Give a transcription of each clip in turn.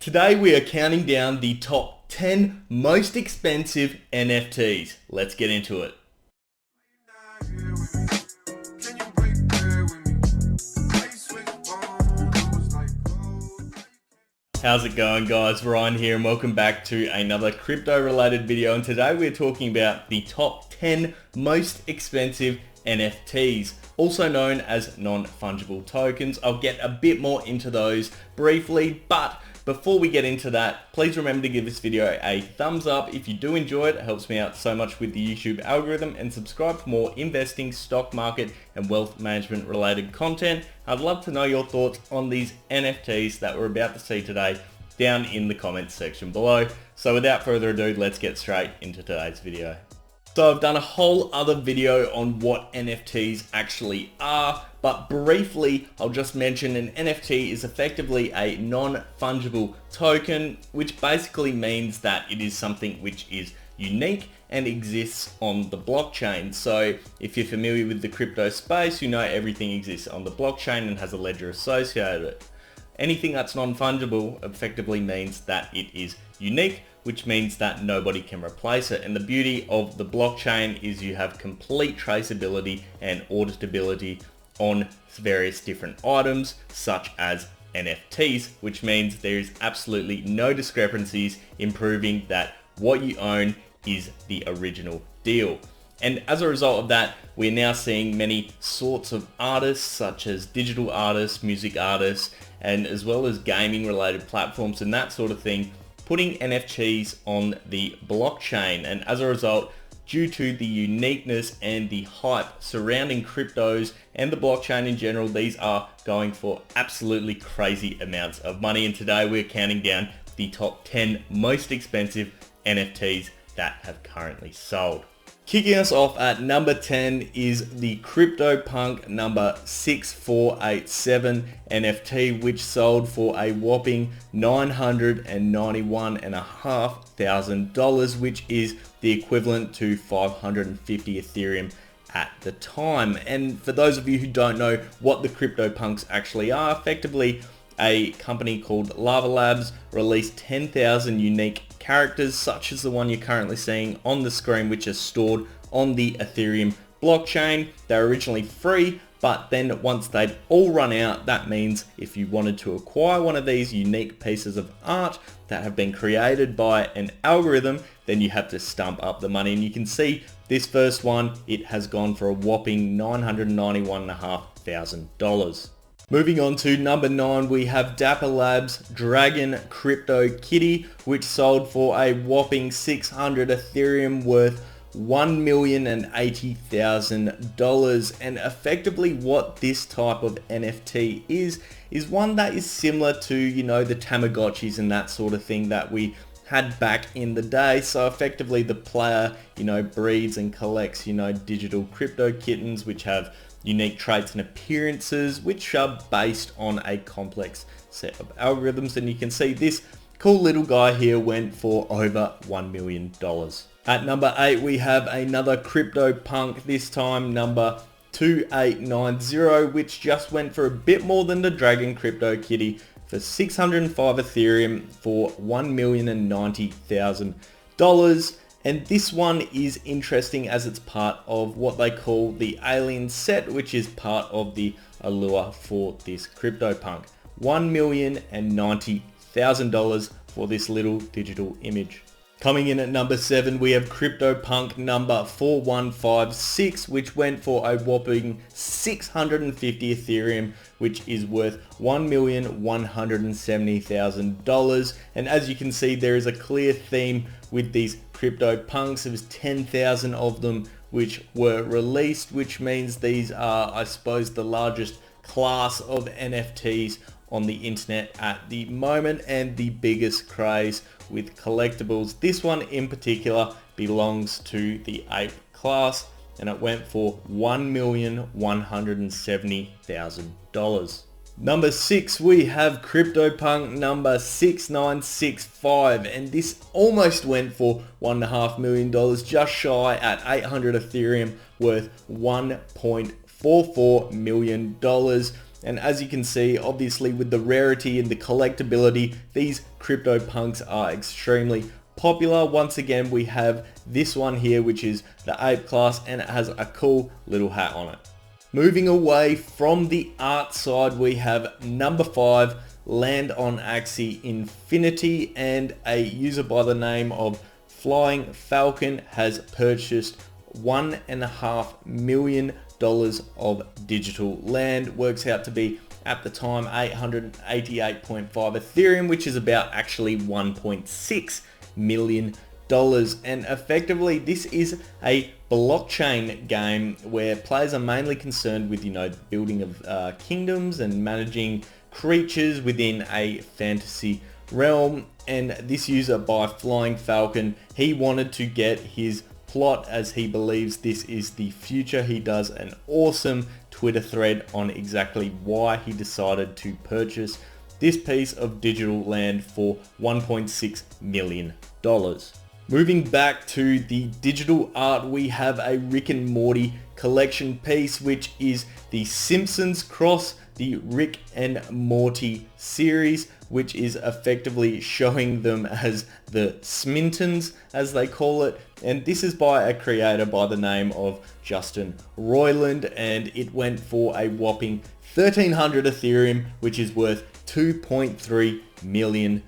Today we are counting down the top 10 most expensive NFTs. Let's get into it. How's it going, guys? Ryan here and welcome back to another crypto related video, and today we're talking about the top 10 most expensive NFTs, also known as non-fungible tokens. I'll get a bit more into those briefly, but before we get into that, please remember to give this video a thumbs up if you do enjoy it. It helps me out so much with the YouTube algorithm, and subscribe for more investing, stock market and wealth management related content. I'd love to know your thoughts on these NFTs that we're about to see today down in the comments section below. So without further ado, let's get straight into today's video. So I've done a whole other video on what NFTs actually are, but briefly I'll just mention an NFT is effectively a non-fungible token, which basically means that it is something which is unique and exists on the blockchain. So if you're familiar with the crypto space, you know everything exists on the blockchain and has a ledger associated with it. Anything that's non-fungible effectively means that it is unique, which means that nobody can replace it. And the beauty of the blockchain is you have complete traceability and auditability on various different items such as NFTs, which means there is absolutely no discrepancies in proving that what you own is the original deal. And as a result of that, we're now seeing many sorts of artists, such as digital artists, music artists, and as well as gaming related platforms and that sort of thing, putting NFTs on the blockchain. And as a result, due to the uniqueness and the hype surrounding cryptos and the blockchain in general, these are going for absolutely crazy amounts of money. And today we're counting down the top 10 most expensive NFTs that have currently sold. Kicking us off at number 10 is the CryptoPunk number 6487 NFT, which sold for a whopping $991,500, which is the equivalent to 550 Ethereum at the time. And for those of you who don't know what the CryptoPunks actually are, effectively a company called Lava Labs released 10,000 unique characters such as the one you're currently seeing on the screen, which is stored on the Ethereum blockchain. They're originally free, but then once they'd all run out, that means if you wanted to acquire one of these unique pieces of art that have been created by an algorithm, then you have to stump up the money. And you can see this first one, it has gone for a whopping $991,500. Moving on to number 9, we have Dapper Labs Dragon Crypto Kitty, which sold for a whopping 600 Ethereum, worth $1,080,000. And effectively what this type of NFT is one that is similar to, the Tamagotchis and that sort of thing that we had back in the day. So effectively the player, breeds and collects, digital crypto kittens, which have unique traits and appearances, which are based on a complex set of algorithms. And you can see this cool little guy here went for over $1 million. At number 8, we have another CryptoPunk, this time number 2890, which just went for a bit more than the Dragon Crypto Kitty, for 605 Ethereum for $1,090,000. And this one is interesting as it's part of what they call the Alien set, which is part of the allure for this CryptoPunk. $1,090,000 for this little digital image. Coming in at number 7, we have CryptoPunk number 4156, which went for a whopping 650 Ethereum, which is worth $1,170,000. And as you can see, there is a clear theme with these CryptoPunks. There was 10,000 of them which were released, which means these are, I suppose, the largest class of NFTs on the internet at the moment and the biggest craze with collectibles. This one in particular belongs to the ape class, and it went for $1,170,000. Number 6, we have CryptoPunk number 6965, and this almost went for $1.5 million, just shy at 800 Ethereum, worth $1.44 million. And as you can see, obviously with the rarity and the collectability, these CryptoPunks are extremely popular. Once again, we have this one here, which is the Ape class, and it has a cool little hat on it. Moving away from the art side, we have number 5, Land on Axie Infinity, and a user by the name of Flying Falcon has purchased $1.5 million of digital land. Works out to be, at the time, 888.5 Ethereum, which is about actually $1.6 million. And effectively, this is a blockchain game where players are mainly concerned with, building of kingdoms and managing creatures within a fantasy realm. And this user by Flying Falcon, he wanted to get his plot as he believes this is the future. He does an awesome Twitter thread on exactly why he decided to purchase this piece of digital land for $1.6 million. Moving back to the digital art, we have a Rick and Morty collection piece, which is the Simpsons cross the Rick and Morty series, which is effectively showing them as the Smintons, as they call it. And this is by a creator by the name of Justin Roiland, and it went for a whopping 1,300 Ethereum, which is worth $2.3 million.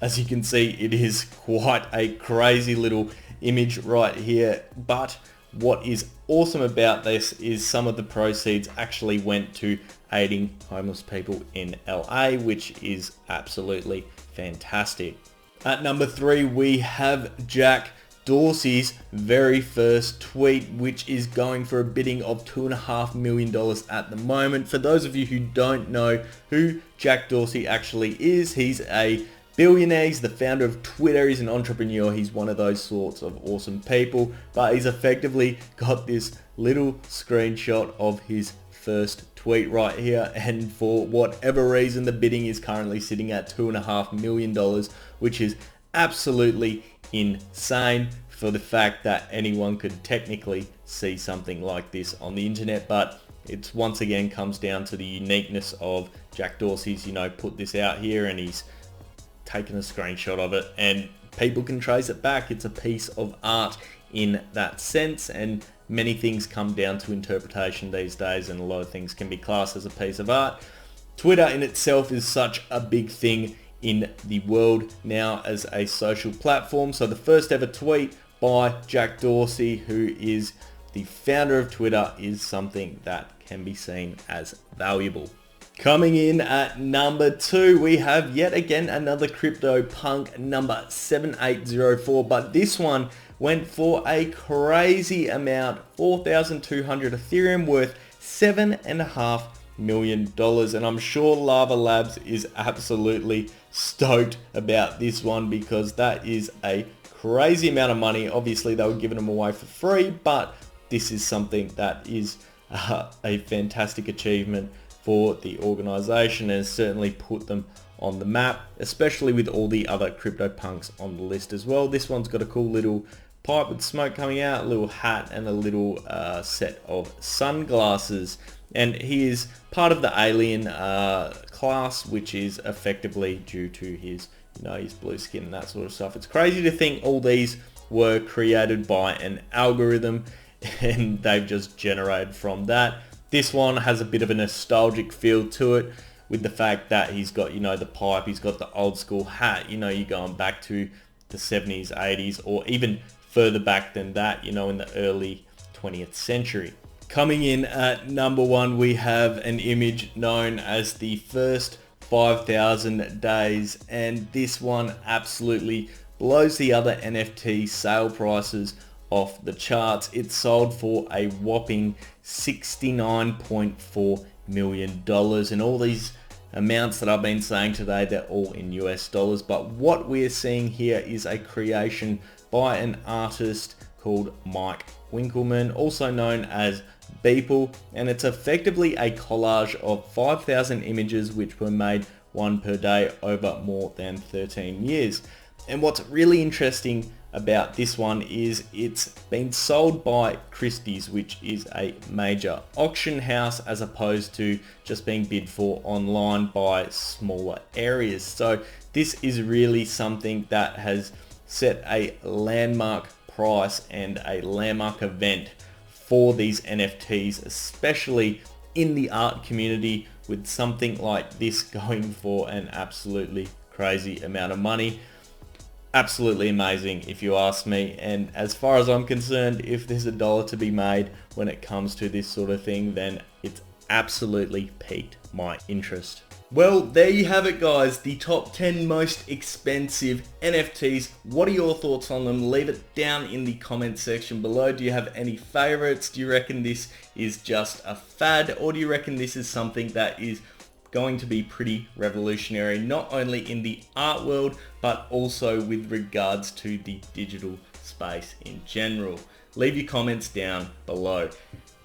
As you can see, it is quite a crazy little image right here. But what is awesome about this is some of the proceeds actually went to aiding homeless people in LA, which is absolutely fantastic. At number 3, we have Jack Dorsey's very first tweet, which is going for a bidding of $2.5 million at the moment. For those of you who don't know who Jack Dorsey actually is, he's a billionaire. He's the founder of Twitter. He's an entrepreneur. He's one of those sorts of awesome people, but he's effectively got this little screenshot of his first tweet right here, and for whatever reason the bidding is currently sitting at $2.5 million, which is absolutely insane for the fact that anyone could technically see something like this on the internet. But it's once again comes down to the uniqueness of Jack Dorsey's, put this out here and he's taken a screenshot of it and people can trace it back. It's a piece of art in that sense, and many things come down to interpretation these days, and a lot of things can be classed as a piece of art. Twitter in itself is such a big thing in the world now as a social platform. So the first ever tweet by Jack Dorsey, who is the founder of Twitter, is something that can be seen as valuable. Coming in at number 2, we have yet again another CryptoPunk, number 7804, but this one went for a crazy amount, 4,200 Ethereum, worth $7.5 million. And I'm sure Lava Labs is absolutely stoked about this one because that is a crazy amount of money. Obviously, they were giving them away for free, but this is something that is a fantastic achievement for the organization and certainly put them on the map, especially with all the other CryptoPunks on the list as well. This one's got a cool little pipe with smoke coming out, a little hat, and a little set of sunglasses. And he is part of the alien class, which is effectively due to his, his blue skin and that sort of stuff. It's crazy to think all these were created by an algorithm and they've just generated from that. This one has a bit of a nostalgic feel to it with the fact that he's got, the pipe, he's got the old school hat, you're going back to the 70s, 80s, or even further back than that, in the early 20th century. Coming in at number 1, we have an image known as the first 5,000 days, and this one absolutely blows the other NFT sale prices off the charts. It sold for a whopping $69.4 million, and all these amounts that I've been saying today, they're all in US dollars. But what we're seeing here is a creation by an artist called Mike Winkelmann, also known as Beeple, and it's effectively a collage of 5,000 images which were made one per day over more than 13 years. And what's really interesting about this one is it's been sold by Christie's, which is a major auction house, as opposed to just being bid for online by smaller areas. So this is really something that has set a landmark price and a landmark event for these NFTs, especially in the art community, with something like this going for an absolutely crazy amount of money. Absolutely amazing if you ask me, and as far as I'm concerned, if there's a dollar to be made when it comes to this sort of thing, then it's absolutely piqued my interest. Well, there you have it guys, the top 10 most expensive NFTs. What are your thoughts on them? Leave it down in the comment section below. Do you have any favorites? Do you reckon this is just a fad, or do you reckon this is something that is going to be pretty revolutionary, not only in the art world, but also with regards to the digital space in general? Leave your comments down below.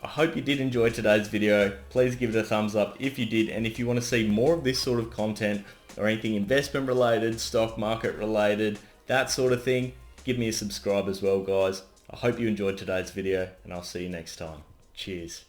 I hope you did enjoy today's video. Please give it a thumbs up if you did, and if you want to see more of this sort of content or anything investment related, stock market related, that sort of thing, give me a subscribe as well guys. I hope you enjoyed today's video, and I'll see you next time. Cheers.